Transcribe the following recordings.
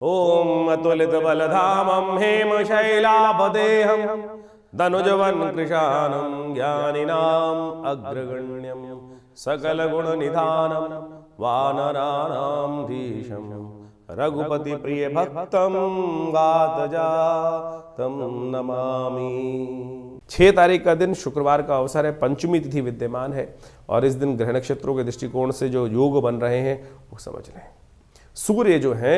ओम अतुलित बलधामं हेमशैलापदेहं धनुजवन कृशानं ज्ञानिनाम् अग्रगण्यं सकलगुणनिधानं वानराणां धीशं रघुपति प्रिय भक्तं गातजातं नमामि। 6 तारीख का दिन शुक्रवार का अवसर है, पंचमी तिथि विद्यमान है और इस दिन ग्रह नक्षत्रों के दृष्टिकोण से जो योग बन रहे हैं वो समझ लें। सूर्य जो है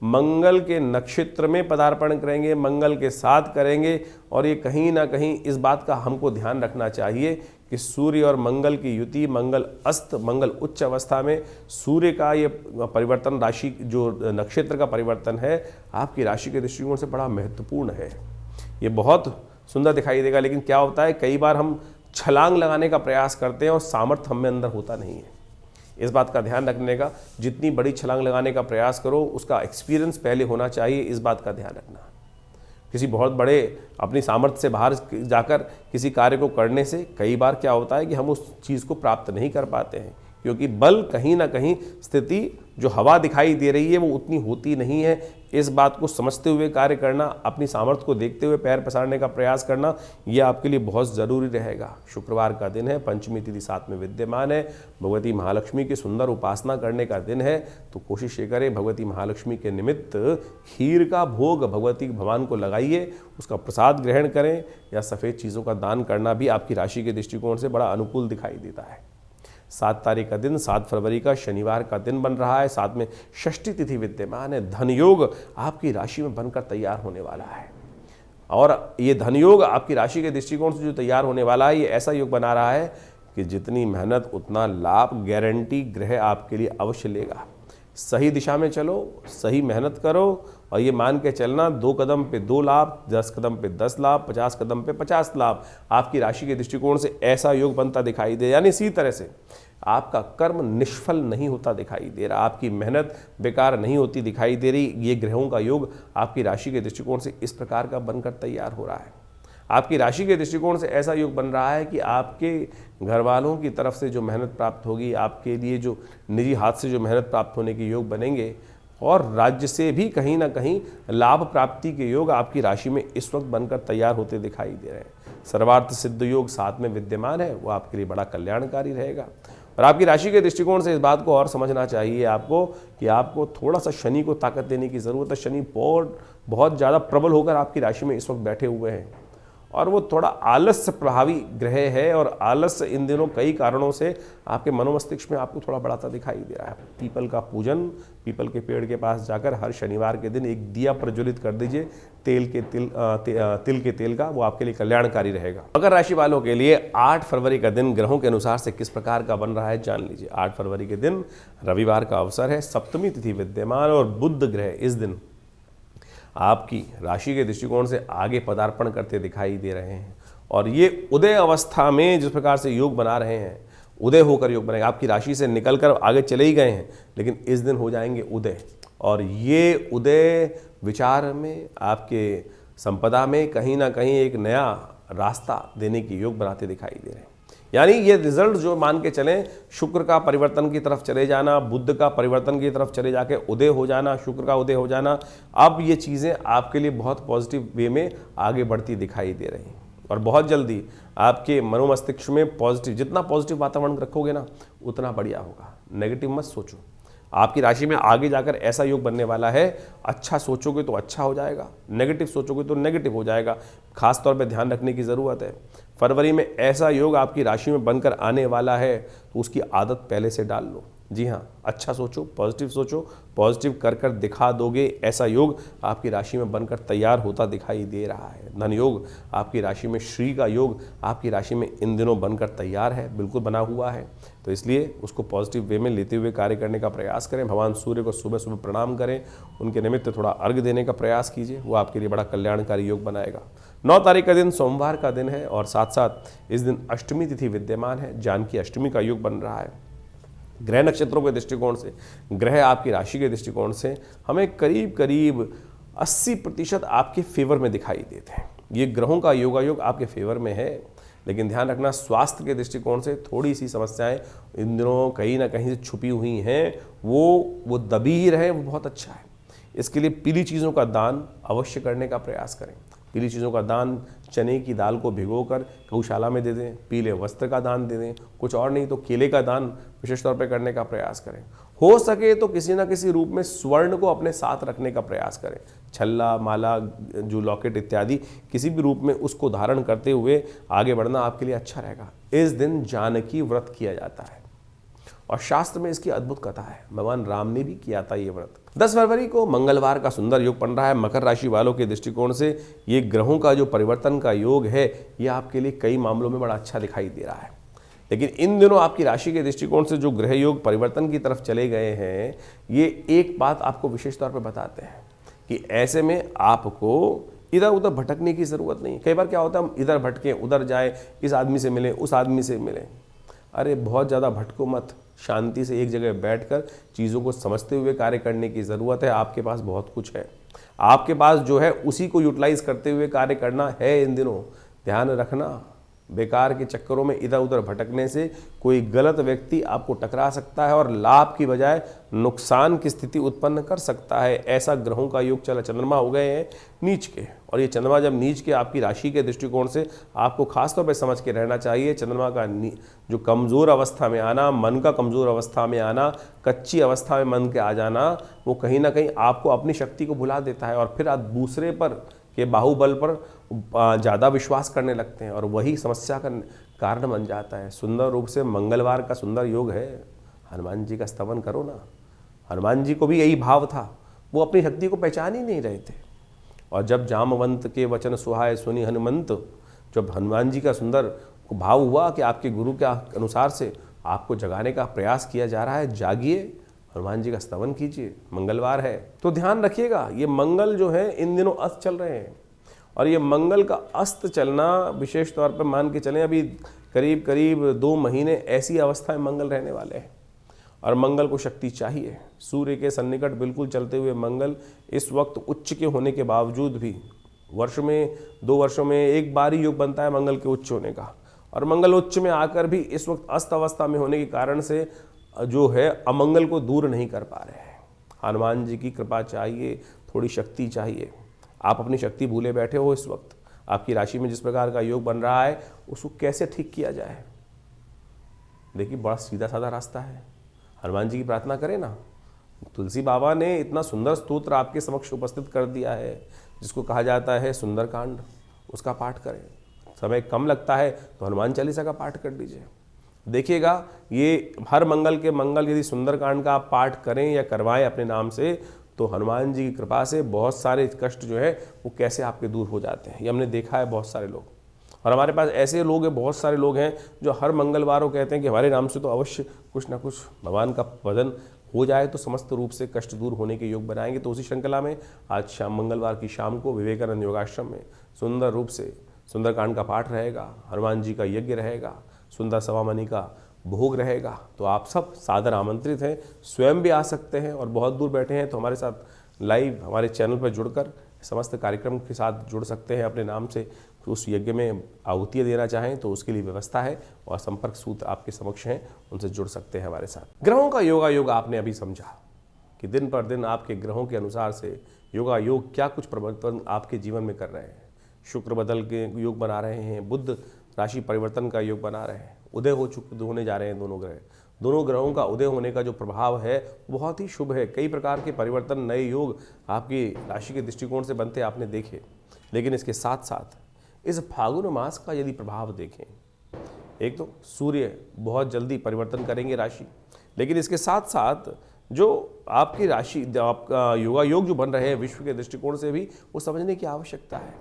मंगल के नक्षत्र में पदार्पण करेंगे, मंगल के साथ करेंगे और ये कहीं ना कहीं इस बात का हमको ध्यान रखना चाहिए कि सूर्य और मंगल की युति, मंगल अस्त, मंगल उच्च अवस्था में, सूर्य का ये परिवर्तन, राशि जो नक्षत्र का परिवर्तन है आपकी राशि के दृष्टिकोण से बड़ा महत्वपूर्ण है। ये बहुत सुंदर दिखाई देगा, लेकिन क्या होता है कई बार हम छलांग लगाने का प्रयास करते हैं और सामर्थ्य हम में अंदर होता नहीं है। इस बात का ध्यान रखने का, जितनी बड़ी छलांग लगाने का प्रयास करो उसका एक्सपीरियंस पहले होना चाहिए, इस बात का ध्यान रखना। किसी बहुत बड़े अपनी सामर्थ्य से बाहर जाकर किसी कार्य को करने से कई बार क्या होता है कि हम उस चीज़ को प्राप्त नहीं कर पाते हैं, क्योंकि बल कहीं ना कहीं स्थिति जो हवा दिखाई दे रही है वो उतनी होती नहीं है। इस बात को समझते हुए कार्य करना, अपनी सामर्थ्य को देखते हुए पैर पसारने का प्रयास करना, यह आपके लिए बहुत ज़रूरी रहेगा। शुक्रवार का दिन है, पंचमी तिथि साथ में विद्यमान है, भगवती महालक्ष्मी की सुंदर उपासना करने का दिन है, तो कोशिश ये करें भगवती महालक्ष्मी के निमित्त खीर का भोग भगवती भगवान को लगाइए, उसका प्रसाद ग्रहण करें या सफ़ेद चीज़ों का दान करना भी आपकी राशि के दृष्टिकोण से बड़ा अनुकूल दिखाई देता है। 7 तारीख का दिन 7 फरवरी का शनिवार का दिन बन रहा है, साथ में षष्ठी तिथि विद्यमान है। धन योग आपकी राशि में बनकर तैयार होने वाला है और ये धन योग आपकी राशि के दृष्टिकोण से जो तैयार होने वाला है, ये ऐसा योग बना रहा है कि जितनी मेहनत उतना लाभ, गारंटी ग्रह आपके लिए अवश्य लेगा। सही दिशा में चलो, सही मेहनत करो और ये मान के चलना 2 कदम पे 2 लाभ, 10 कदम पे 10 लाभ, 50 कदम पे 50 लाभ आपकी राशि के दृष्टिकोण से ऐसा योग बनता दिखाई दे। यानी इसी तरह से आपका कर्म निष्फल नहीं होता दिखाई दे रहा, आपकी मेहनत बेकार नहीं होती दिखाई दे रही। ये ग्रहों का योग आपकी राशि के दृष्टिकोण से इस प्रकार का बनकर तैयार हो रहा है। आपकी राशि के दृष्टिकोण से ऐसा योग बन रहा है कि आपके घर वालों की तरफ से जो मेहनत प्राप्त होगी, आपके लिए जो निजी हाथ से जो मेहनत प्राप्त होने के योग बनेंगे और राज्य से भी कहीं ना कहीं लाभ प्राप्ति के योग आपकी राशि में इस वक्त बनकर तैयार होते दिखाई दे रहे हैं। सर्वार्थ सिद्ध योग साथ में विद्यमान है, वो आपके लिए बड़ा कल्याणकारी रहेगा। और आपकी राशि के दृष्टिकोण से इस बात को और समझना चाहिए आपको कि आपको थोड़ा सा शनि को ताकत देने की ज़रूरत है। शनि बहुत ज़्यादा प्रबल होकर आपकी राशि में इस वक्त बैठे हुए हैं और वो थोड़ा आलस्य प्रभावी ग्रह है और आलस्य इन दिनों कई कारणों से आपके मनोमस्तिष्क में आपको थोड़ा बढ़ाता दिखाई दे रहा है। पीपल का पूजन, पीपल के पेड़ के पास जाकर हर शनिवार के दिन एक दिया प्रज्वलित कर दीजिए तिल के तेल का, वो आपके लिए कल्याणकारी रहेगा। मकर राशि वालों के लिए 8 फरवरी का दिन ग्रहों के अनुसार से किस प्रकार का बन रहा है जान लीजिए। 8 फरवरी के दिन रविवार का अवसर है, सप्तमी तिथि विद्यमान और बुध ग्रह इस दिन आपकी राशि के दृष्टिकोण से आगे पदार्पण करते दिखाई दे रहे हैं और ये उदय अवस्था में जिस प्रकार से योग बना रहे हैं, उदय होकर योग बनेगा। आपकी राशि से निकलकर आगे चले ही गए हैं, लेकिन इस दिन हो जाएंगे उदय और ये उदय विचार में, आपके संपदा में कहीं ना कहीं एक नया रास्ता देने की योग बनाते दिखाई दे रहे हैं। यानी ये रिजल्ट जो मान के चलें, शुक्र का परिवर्तन की तरफ चले जाना, बुध का परिवर्तन की तरफ चले जाके उदय हो जाना, शुक्र का उदय हो जाना, अब ये चीज़ें आपके लिए बहुत पॉजिटिव वे में आगे बढ़ती दिखाई दे रही हैं और बहुत जल्दी आपके मनोमस्तिष्क में पॉजिटिव, जितना पॉजिटिव वातावरण रखोगे ना उतना बढ़िया होगा। नेगेटिव मत सोचो। आपकी राशि में आगे जाकर ऐसा योग बनने वाला है, अच्छा सोचोगे तो अच्छा हो जाएगा, नेगेटिव सोचोगे तो नेगेटिव हो जाएगा। खास तौर पे ध्यान रखने की ज़रूरत है। फरवरी में ऐसा योग आपकी राशि में बनकर आने वाला है तो उसकी आदत पहले से डाल लो। जी हाँ, अच्छा सोचो, पॉजिटिव कर कर दिखा दोगे, ऐसा योग आपकी राशि में बनकर तैयार होता दिखाई दे रहा है। धन योग आपकी राशि में, श्री का योग आपकी राशि में इन दिनों बनकर तैयार है, बिल्कुल बना हुआ है, तो इसलिए उसको पॉजिटिव वे में लेते हुए कार्य करने का प्रयास करें। भगवान सूर्य को सुबह सुबह प्रणाम करें, उनके निमित्त थोड़ा अर्घ्य देने का प्रयास कीजिए, वो आपके लिए बड़ा कल्याणकारी योग बनाएगा। 9 तारीख का दिन सोमवार का दिन है और साथ साथ इस दिन अष्टमी तिथि विद्यमान है, जानकी अष्टमी का योग बन रहा है। ग्रह नक्षत्रों के दृष्टिकोण से, ग्रह आपकी राशि के दृष्टिकोण से हमें करीब 80% आपके फेवर में दिखाई देते हैं। ये ग्रहों का योगायोग आपके फेवर में है, लेकिन ध्यान रखना स्वास्थ्य के दृष्टिकोण से थोड़ी सी समस्याएं इन दिनों कहीं ना कहीं से छुपी हुई हैं, वो दबी ही रहे, वो बहुत अच्छा है। इसके लिए पीली चीज़ों का दान अवश्य करने का प्रयास करें। पीली चीज़ों का दान, चने की दाल को भिगोकर गौशाला में दे दें, पीले वस्त्र का दान दे दें, कुछ और नहीं तो केले का दान विशेष तौर पर करने का प्रयास करें। हो सके तो किसी न किसी रूप में स्वर्ण को अपने साथ रखने का प्रयास करें। छल्ला, माला, जो लॉकेट इत्यादि किसी भी रूप में उसको धारण करते हुए आगे बढ़ना आपके लिए अच्छा रहेगा। इस दिन जानकी व्रत किया जाता है और शास्त्र में इसकी अद्भुत कथा है। भगवान राम ने भी किया था ये व्रत। 10 फरवरी को मंगलवार का सुंदर योग बन रहा है। मकर राशि वालों के दृष्टिकोण से ये ग्रहों का जो परिवर्तन का योग है, ये आपके लिए कई मामलों में बड़ा अच्छा दिखाई दे रहा है। लेकिन इन दिनों आपकी राशि के दृष्टिकोण से जो ग्रह योग परिवर्तन की तरफ चले गए हैं, ये एक बात आपको विशेष तौर पर बताते हैं कि ऐसे में आपको इधर उधर भटकने की ज़रूरत नहीं। कई बार क्या होता है, हम इधर भटकें, उधर जाएं, इस आदमी से मिलें, उस आदमी से मिलें। अरे बहुत ज़्यादा भटको मत, शांति से एक जगह बैठकर चीज़ों को समझते हुए कार्य करने की ज़रूरत है। आपके पास बहुत कुछ है, आपके पास जो है उसी को यूटिलाइज करते हुए कार्य करना है। इन दिनों ध्यान रखना, बेकार के चक्करों में इधर उधर भटकने से कोई गलत व्यक्ति आपको टकरा सकता है और लाभ की बजाय नुकसान की स्थिति उत्पन्न कर सकता है। ऐसा ग्रहों का योग चला। चंद्रमा हो गए हैं नीच के, और ये चंद्रमा जब नीच के आपकी राशि के दृष्टिकोण से आपको खासतौर पर समझ के रहना चाहिए। चंद्रमा का जो कमज़ोर अवस्था में आना, मन का कमज़ोर अवस्था में आना, कच्ची अवस्था में मन के आ जाना, वो कहीं ना कहीं आपको अपनी शक्ति को भुला देता है और फिर आप दूसरे पर के बाहुबल पर ज़्यादा विश्वास करने लगते हैं और वही समस्या का कारण बन जाता है। सुंदर रूप से मंगलवार का सुंदर योग है। हनुमान जी का स्तवन करो ना। हनुमान जी को भी यही भाव था, वो अपनी शक्ति को पहचान ही नहीं रहे थे। और जब जामवंत के वचन सुहाए सुनी हनुमंत, जब हनुमान जी का सुंदर भाव हुआ कि आपके गुरु के अनुसार से आपको जगाने का प्रयास किया जा रहा है, जागिए, हनुमान जी का स्तवन कीजिए। मंगलवार है तो ध्यान रखिएगा, ये मंगल जो है इन दिनों अस्त चल रहे हैं और ये मंगल का अस्त चलना विशेष तौर पर मान के चलें अभी करीब करीब 2 महीने ऐसी अवस्था में मंगल रहने वाले हैं और मंगल को शक्ति चाहिए। सूर्य के सन्निकट बिल्कुल चलते हुए मंगल इस वक्त उच्च के होने के बावजूद भी वर्ष में 2 वर्षों में एक बार ही योग बनता है मंगल के उच्च होने का, और मंगल उच्च में आकर भी इस वक्त अस्त अवस्था में होने के कारण से जो है अमंगल को दूर नहीं कर पा रहे हैं। हनुमान जी की कृपा चाहिए, थोड़ी शक्ति चाहिए। आप अपनी शक्ति भूले बैठे हो। इस वक्त आपकी राशि में जिस प्रकार का योग बन रहा है उसको कैसे ठीक किया जाए, देखिए बड़ा सीधा साधा रास्ता है। हनुमान जी की प्रार्थना करें ना। तुलसी बाबा ने इतना सुंदर स्तोत्र आपके समक्ष उपस्थित कर दिया है जिसको कहा जाता है सुंदरकांड, उसका पाठ करें। समय कम लगता है तो हनुमान चालीसा का पाठ कर लीजिए। देखिएगा ये हर मंगल के मंगल यदि सुंदरकांड का आप पाठ करें या करवाएं अपने नाम से, तो हनुमान जी की कृपा से बहुत सारे कष्ट जो है वो कैसे आपके दूर हो जाते हैं। ये हमने देखा है बहुत सारे लोग, और हमारे पास ऐसे लोग हैं, बहुत सारे लोग हैं जो हर मंगलवार को कहते हैं कि हमारे नाम से तो अवश्य कुछ ना कुछ भगवान का भजन हो जाए तो समस्त रूप से कष्ट दूर होने के योग बनाएंगे। तो उसी श्रृंखला में आज शाम मंगलवार की शाम को विवेकानंद योगाश्रम में सुंदर रूप से सुंदरकांड का पाठ रहेगा, हनुमान जी का यज्ञ रहेगा, सुंदर सवामणि का भोग रहेगा। तो आप सब सादर आमंत्रित हैं, स्वयं भी आ सकते हैं और बहुत दूर बैठे हैं तो हमारे साथ लाइव हमारे चैनल पर जुड़कर समस्त कार्यक्रम के साथ जुड़ सकते हैं। अपने नाम से उस यज्ञ में आहुतियाँ देना चाहें तो उसके लिए व्यवस्था है और संपर्क सूत्र आपके समक्ष हैं, उनसे जुड़ सकते हैं हमारे साथ। ग्रहों का योगा योग आपने अभी समझा कि दिन पर दिन आपके ग्रहों के अनुसार से योगा योग क्या कुछ परिवर्तन आपके जीवन में कर रहे हैं। शुक्र बदल के योग बना रहे हैं, बुध राशि परिवर्तन का योग बना रहे हैं, उदय होने जा रहे हैं दोनों ग्रह। दोनों ग्रहों का उदय होने का जो प्रभाव है बहुत ही शुभ है। कई प्रकार के परिवर्तन, नए योग आपकी राशि के दृष्टिकोण से बनते आपने देखे। लेकिन इसके साथ साथ इस फागुन मास का यदि प्रभाव देखें, एक तो सूर्य बहुत जल्दी परिवर्तन करेंगे राशि, लेकिन इसके साथ साथ जो आपकी राशि आपका योगा योग जो बन रहे हैं विश्व के दृष्टिकोण से भी वो समझने की आवश्यकता है।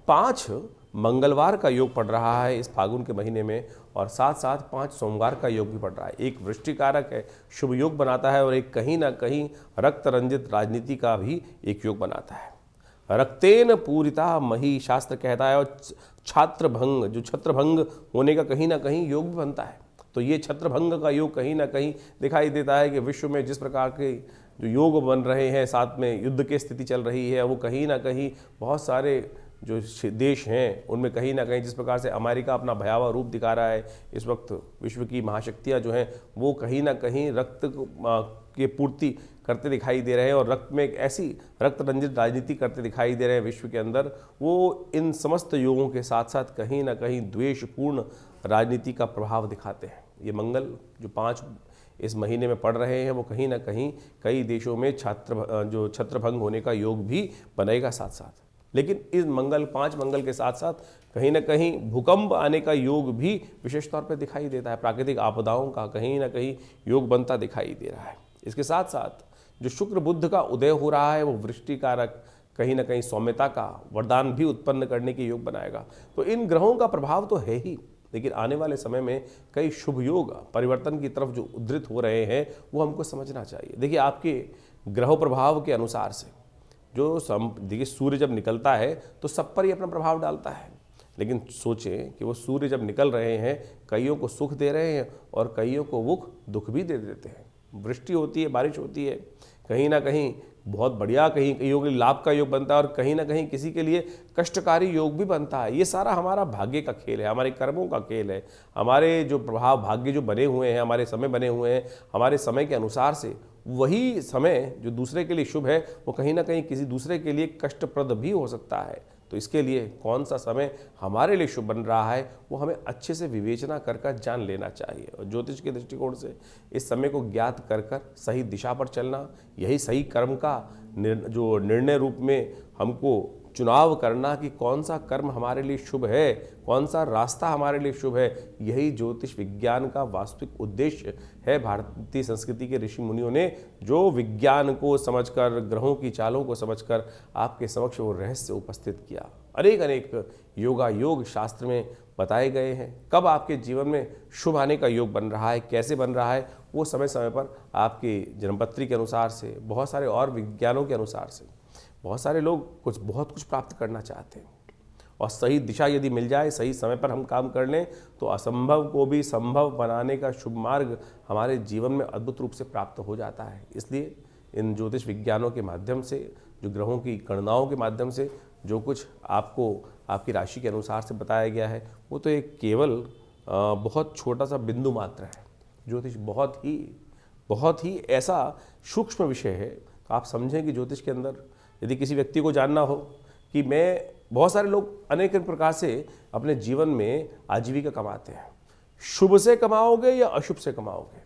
5 मंगलवार का योग पड़ रहा है इस फागुन के महीने में, और साथ साथ 5 सोमवार का योग भी पड़ रहा है। एक वृश्चिकारक है, शुभ योग बनाता है, और एक कहीं ना कहीं रक्त रंजित राजनीति का भी एक योग बनाता है। रक्तेन पूरिता मही शास्त्र कहता है, और छात्रभंग जो छत्रभंग होने का कहीं ना कहीं योग भी बनता है। तो ये छत्रभंग का योग कहीं ना कहीं दिखाई देता है कि विश्व में जिस प्रकार के जो योग बन रहे हैं, साथ में युद्ध की स्थिति चल रही है, वो कहीं ना कहीं बहुत सारे जो देश हैं उनमें कहीं ना कहीं जिस प्रकार से अमेरिका अपना भयावह रूप दिखा रहा है इस वक्त, विश्व की महाशक्तियां जो हैं वो कहीं ना कहीं रक्त के पूर्ति करते दिखाई दे रहे हैं और रक्त में एक ऐसी रक्त रंजित राजनीति करते दिखाई दे रहे हैं विश्व के अंदर, वो इन समस्त योगों के साथ साथ कहीं ना कहीं द्वेषपूर्ण राजनीति का प्रभाव दिखाते हैं। ये मंगल जो 5 इस महीने में पड़ रहे हैं वो कहीं ना कहीं कई देशों में छत्रभंग होने का योग भी बनेगा साथ साथ। लेकिन इस 5 मंगल के साथ साथ कहीं ना कहीं भूकंप आने का योग भी विशेष तौर पर दिखाई देता है। प्राकृतिक आपदाओं का कहीं ना कहीं योग बनता दिखाई दे रहा है। इसके साथ साथ जो शुक्र बुध का उदय हो रहा है वो वृष्टि कारक कहीं ना कहीं सौम्यता का वरदान भी उत्पन्न करने के योग बनाएगा। तो इन ग्रहों का प्रभाव तो है ही, लेकिन आने वाले समय में कई शुभ योग परिवर्तन की तरफ जो उद्धृत हो रहे हैं वो हमको समझना चाहिए। देखिए, आपके ग्रह प्रभाव के अनुसार से देखिए सूर्य जब निकलता है तो सब पर ही अपना प्रभाव डालता है, लेकिन सोचें कि वो सूर्य जब निकल रहे हैं कईयों को सुख दे रहे हैं और कईयों को वो दुख भी दे देते हैं। वृष्टि होती है, बारिश होती है, कहीं ना कहीं बहुत बढ़िया, कईयों के लिए लाभ का योग बनता है और कहीं ना कहीं किसी के लिए कष्टकारी योग भी बनता है। ये सारा हमारा भाग्य का खेल है, हमारे कर्मों का खेल है। हमारे जो प्रभाव भाग्य जो बने हुए हैं, हमारे समय बने हुए हैं, हमारे समय के अनुसार से वही समय जो दूसरे के लिए शुभ है वो कहीं ना कहीं किसी दूसरे के लिए कष्टप्रद भी हो सकता है। तो इसके लिए कौन सा समय हमारे लिए शुभ बन रहा है वो हमें अच्छे से विवेचना कर जान लेना चाहिए। और ज्योतिष के दृष्टिकोण से इस समय को ज्ञात कर सही दिशा पर चलना, यही सही कर्म का जो निर्णय रूप में हमको चुनाव करना कि कौन सा कर्म हमारे लिए शुभ है, कौन सा रास्ता हमारे लिए शुभ है, यही ज्योतिष विज्ञान का वास्तविक उद्देश्य है। भारतीय संस्कृति के ऋषि मुनियों ने जो विज्ञान को समझकर, ग्रहों की चालों को समझकर आपके समक्ष वो रहस्य उपस्थित किया। अनेक योग शास्त्र में बताए गए हैं। कब आपके जीवन में शुभ आने का योग बन रहा है, कैसे बन रहा है, वो समय समय पर आपकी जन्मपत्री के अनुसार से, बहुत सारे और विज्ञानों के अनुसार से बहुत सारे लोग बहुत कुछ प्राप्त करना चाहते हैं और सही दिशा यदि मिल जाए, सही समय पर हम काम कर लें तो असंभव को भी संभव बनाने का शुभ मार्ग हमारे जीवन में अद्भुत रूप से प्राप्त हो जाता है। इसलिए इन ज्योतिष विज्ञानों के माध्यम से, जो ग्रहों की गणनाओं के माध्यम से जो कुछ आपको आपकी राशि के अनुसार से बताया गया है वो तो एक केवल बहुत छोटा सा बिंदु मात्र है। ज्योतिष बहुत ही ऐसा सूक्ष्म विषय है। तो आप समझें कि ज्योतिष के अंदर यदि किसी व्यक्ति को जानना हो कि बहुत सारे लोग अनेक प्रकार से अपने जीवन में आजीविका कमाते हैं, शुभ से कमाओगे या अशुभ से कमाओगे,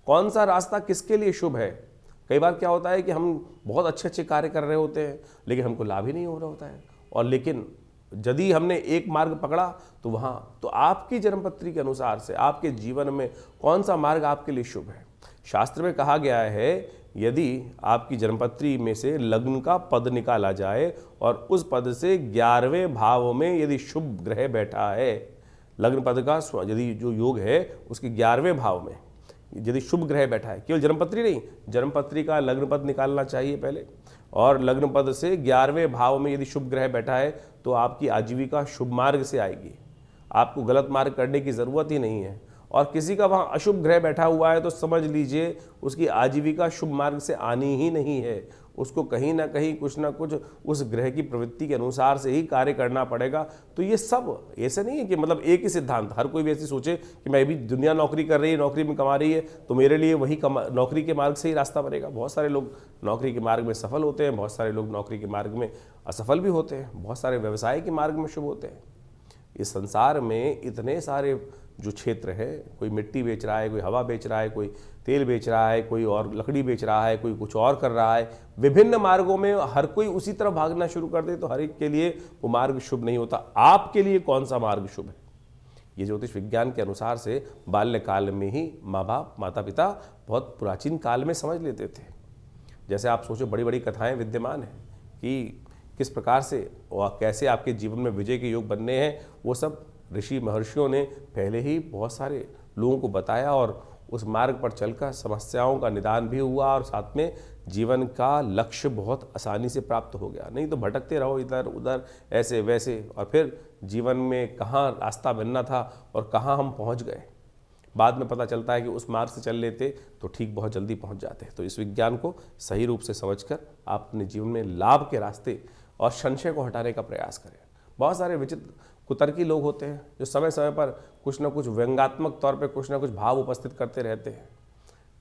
कौन सा रास्ता किसके लिए शुभ है। कई बार क्या होता है कि हम बहुत अच्छे कार्य कर रहे होते हैं लेकिन हमको लाभ ही नहीं हो रहा होता है, और लेकिन यदि हमने एक मार्ग पकड़ा तो आपकी जन्मपत्री के अनुसार से आपके जीवन में कौन सा मार्ग आपके लिए शुभ है। शास्त्र में कहा गया है यदि आपकी जन्मपत्री में से लग्न का पद निकाला जाए और उस पद से 11वें भाव में यदि शुभ ग्रह बैठा है, लग्न पद का यदि जो योग है उसके 11वें भाव में यदि शुभ ग्रह बैठा है, केवल जन्मपत्री नहीं, जन्मपत्री का लग्न पद निकालना चाहिए पहले, और लग्न पद से 11वें भाव में यदि शुभ ग्रह बैठा है तो आपकी आजीविका शुभ मार्ग से आएगी। आपको गलत मार्ग करने की ज़रूरत ही नहीं है। और किसी का वहाँ अशुभ ग्रह बैठा हुआ है तो समझ लीजिए उसकी आजीविका शुभ मार्ग से आनी ही नहीं है। उसको कहीं ना कहीं कुछ ना कुछ उस ग्रह की प्रवृत्ति के अनुसार से ही कार्य करना पड़ेगा। तो ये सब ऐसे नहीं है कि मतलब एक ही सिद्धांत, हर कोई भी ऐसी सोचे कि मैं भी दुनिया नौकरी कर रही है, नौकरी में कमा रही है तो मेरे लिए वही नौकरी के मार्ग से ही रास्ता बनेगा। बहुत सारे लोग नौकरी के मार्ग में सफल होते हैं, बहुत सारे लोग नौकरी के मार्ग में असफल भी होते हैं, बहुत सारे व्यवसाय के मार्ग में शुभ होते हैं। इस संसार में इतने सारे जो क्षेत्र है, कोई मिट्टी बेच रहा है, कोई हवा बेच रहा है, कोई तेल बेच रहा है, कोई और लकड़ी बेच रहा है, कोई कुछ और कर रहा है, विभिन्न मार्गों में हर कोई उसी तरफ भागना शुरू कर दे तो हर एक के लिए वो मार्ग शुभ नहीं होता। आपके लिए कौन सा मार्ग शुभ है, ये ज्योतिष विज्ञान के अनुसार से बाल्यकाल में ही माँ बाप माता पिता बहुत प्राचीन काल में समझ लेते थे। जैसे आप सोचो बड़ी बड़ी कथाएं विद्यमान हैं कि किस प्रकार से और कैसे आपके जीवन में विजय के योग बनने हैं, वो सब ऋषि महर्षियों ने पहले ही बहुत सारे लोगों को बताया और उस मार्ग पर चलकर समस्याओं का निदान भी हुआ और साथ में जीवन का लक्ष्य बहुत आसानी से प्राप्त हो गया। नहीं तो भटकते रहो इधर उधर ऐसे वैसे और फिर जीवन में कहाँ रास्ता बनना था और कहाँ हम पहुँच गए। बाद में पता चलता है कि उस मार्ग से चल लेते तो ठीक बहुत जल्दी पहुँच जाते। तो इस विज्ञान को सही रूप से समझकर आप अपने जीवन में लाभ के रास्ते और संशय को हटाने का प्रयास करें। बहुत सारे विचित्र कुतर्की लोग होते हैं जो समय समय पर कुछ ना कुछ व्यंग्यात्मक तौर पे कुछ ना कुछ भाव उपस्थित करते रहते हैं।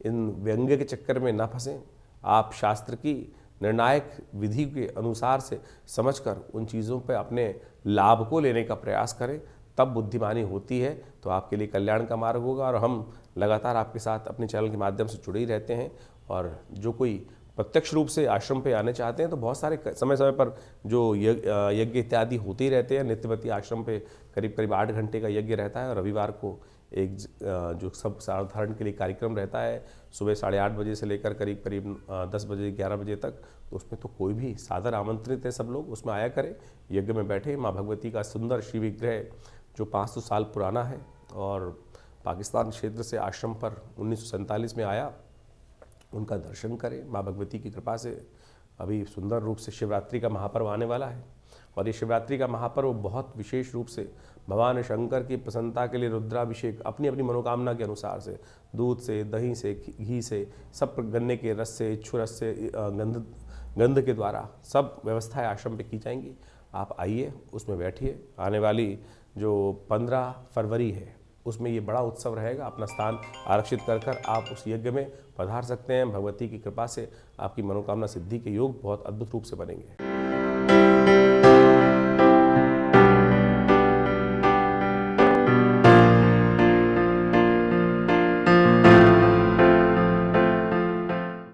इन व्यंग्य के चक्कर में ना फंसें, आप शास्त्र की निर्णायक विधि के अनुसार से समझकर उन चीज़ों पर अपने लाभ को लेने का प्रयास करें, तब बुद्धिमानी होती है तो आपके लिए कल्याण का मार्ग होगा। और हम लगातार आपके साथ अपने चैनल के माध्यम से जुड़े ही रहते हैं। और जो कोई प्रत्यक्ष रूप से आश्रम पे आने चाहते हैं तो बहुत सारे समय समय पर जो यज्ञ इत्यादि होते ही रहते हैं। नित्यवती आश्रम पे करीब करीब 8 घंटे का यज्ञ रहता है और रविवार को एक जो सब साधारण के लिए कार्यक्रम रहता है सुबह 8:30 बजे से लेकर करीब करीब 10 बजे 11 बजे तक। तो उसमें तो कोई भी सादर आमंत्रित है, सब लोग उसमें आया करें, यज्ञ में बैठे। माँ भगवती का सुंदर श्री विग्रह जो 500 साल पुराना है और पाकिस्तान क्षेत्र से आश्रम पर 1947 में आया, उनका दर्शन करें। माँ भगवती की कृपा से अभी सुंदर रूप से शिवरात्रि का महापर्व आने वाला है और ये शिवरात्रि का महापर्व बहुत विशेष रूप से भगवान शंकर की प्रसन्नता के लिए रुद्राभिषेक अपनी अपनी मनोकामना के अनुसार से दूध से, दही से, घी से, सब गन्ने के रस से, इच्छू रस से, गंध के द्वारा सब व्यवस्थाएं आश्रम पे की जाएंगी। आप आइए, उसमें बैठिए। आने वाली जो 15 फरवरी है उसमें ये बड़ा उत्सव रहेगा। अपना स्थान आरक्षित कर आप उस यज्ञ में पधार सकते हैं। भगवती की कृपा से आपकी मनोकामना सिद्धि के योग बहुत अद्भुत रूप से बनेंगे।